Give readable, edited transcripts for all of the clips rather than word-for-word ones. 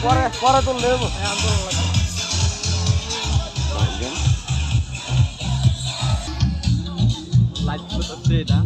পরে তো Livo light করতে এটা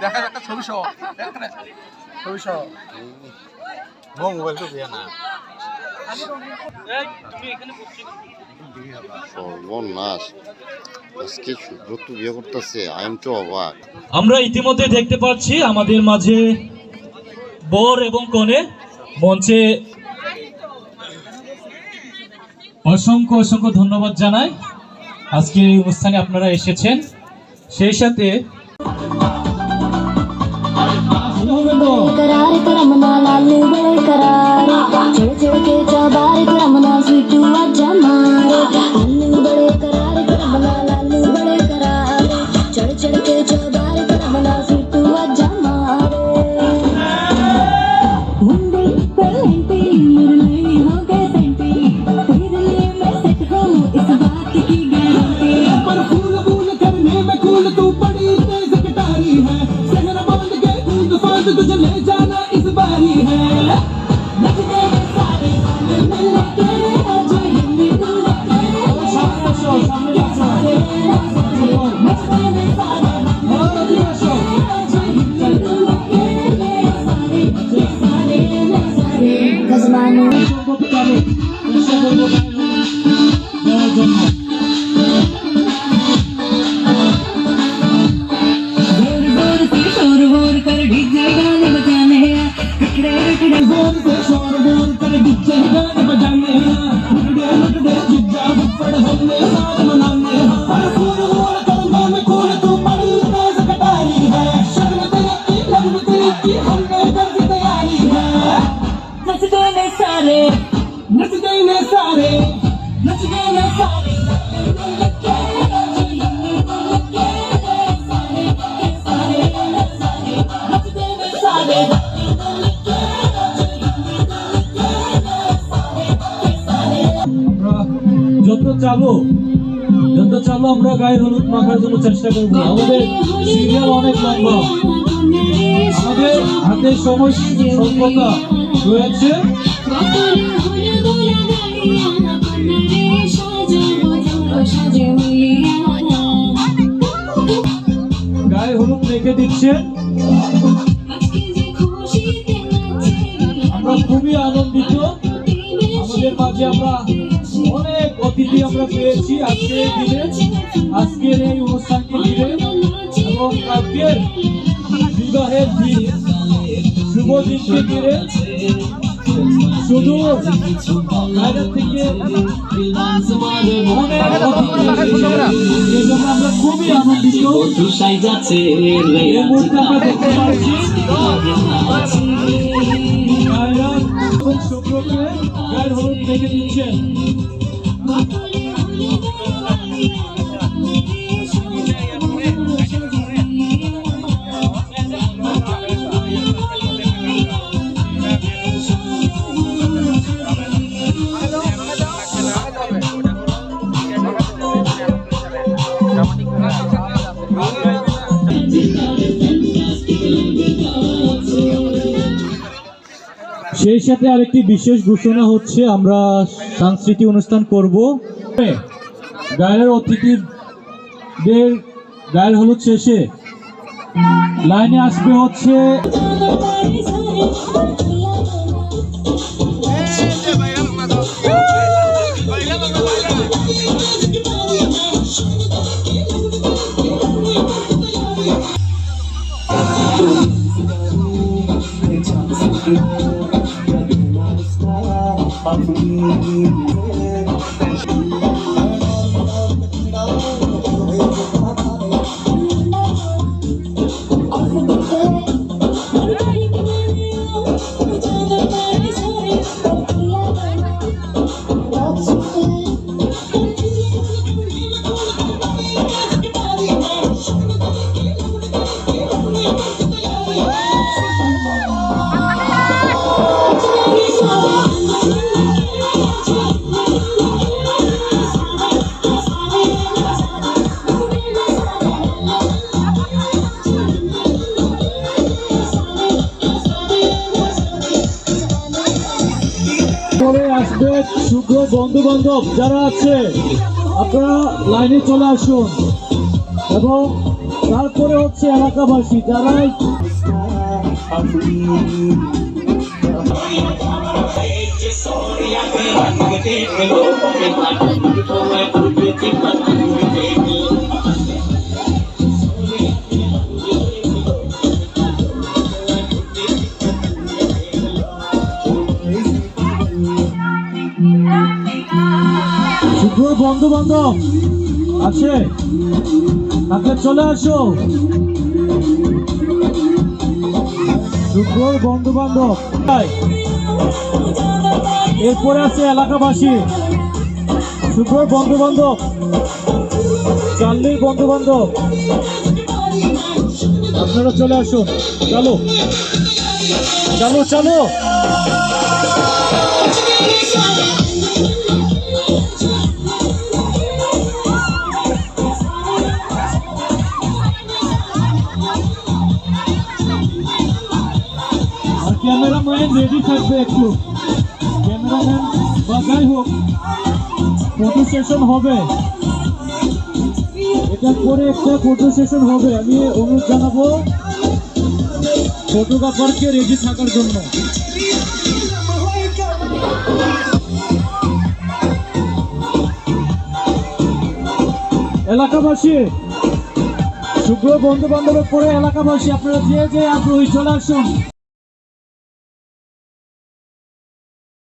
দেখা একটা ছবি সহ ছবি সহ মোবাইল তো দেয়া না সর্বনাশ আজকে সুব্রত বিয়ে করতেছে আই এম তো অবাক। আমরা ইতিমধ্যে দেখতে পাচ্ছি আমাদের মাঝে বর এবং কনে মঞ্চে অসংখ্য অসংখ্য ধন্যবাদ জানাই আজকে এই অনুষ্ঠানে আপনারা এসেছেন। সেই সাথে करार करमना लाल बड़े करार चढ़ चढ़ के चौबार करमना स्वीटू आजा मारे लाल बड़े करार करमना लाल बड़े करार चढ़ चढ़ के चौबार करमना स्वीटू आजा मारे मुंडे पेंटी मुरली हो गए सेंटी तेरे लिए मैं सेट हूँ इस बात की गारंटी पर फूल फूल करने में कूल तू बड़ी तेज कटारी है सहरा बांध के कूद फांद तुझे ले जाना इस बारी है नच गए सारे मिल के आज हिंदी तू लेके सामने शो सारे नच गए सारे बहुत अच्छा शो आज हिंदी तू लेके सारे सारे गजमानो को करे शब्द जय जन्म कर डीजे गाने बजाने जोर से शोर बोल कर डीजे गाने बजाने लुटड़े जिज्जा फुफड़ हमने साथ मनाने हर फूल बोल कर में खोल तू बड़ी तेज कटारी है शर्म तेरी की लगन तेरी की हमने कर दी तैयारी है नच गए ने सारे नच गए ने सारे नच गए ने सारे যত চালো আমরা গায়ের হলুদ মাখার জন্য চেষ্টা করবো। আমাদের সিরিয়াল অনেক লম্বা, আমাদের হাতে সময় স্বল্পতা রয়েছে। গায়ে হলুদ রেখে দিচ্ছে, আমরা খুবই আনন্দিত। আমাদের মাঝে আমরা অনেক অতিথি আমরা পেয়েছি আজকের দিনে, আজকের এই অনুষ্ঠানকে ঘিরে এবং আজকের বিবাহের দিন শুভ দিনকে ঘিরে শুধু বাইরে থেকে আমরা খুবই আনন্দিত। এই মুহূর্তে আমরা দেখতে পাচ্ছি শুক্রকে গায়ের হলুদ রেখে দিচ্ছেন। সেই সাথে আরেকটি বিশেষ ঘোষণা হচ্ছে, আমরা সাংস্কৃতিক অনুষ্ঠান করব। গায়ের অতিথিদের গায়ের হলুদ শেষে লাইনে আসবে হচ্ছে পরে আসবে শুভ্র বন্ধু বান্ধব যারা আছে, আপনারা লাইনে চলে আসুন। এবং তারপরে হচ্ছে এলাকাবাসী যারা শুভ্র বন্ধু বান্ধব আছে, তাকে চলে আসো। শুভ্র বন্ধু বান্ধব, এরপরে আছে এলাকাবাসী। শুভ্র বন্ধু বান্ধব, চার্লির বন্ধু বান্ধব, আপনারা চলে আসুন। চলো চলো চলো। ক্যামেরাম্যান রেডি থাকবে একটু, ক্যামেরাম্যান বা যাই হোক, ফটো সেশন হবে, এটার পরে একটা ফটো সেশন হবে। আমি অনুরোধ জানাবো ফটোগ্রাফারকে রেডি থাকার জন্য। এলাকাবাসী, শুভ্র বন্ধু বান্ধবের পরে এলাকাবাসী, আপনারা যে আগ্রহী চলে আসুন।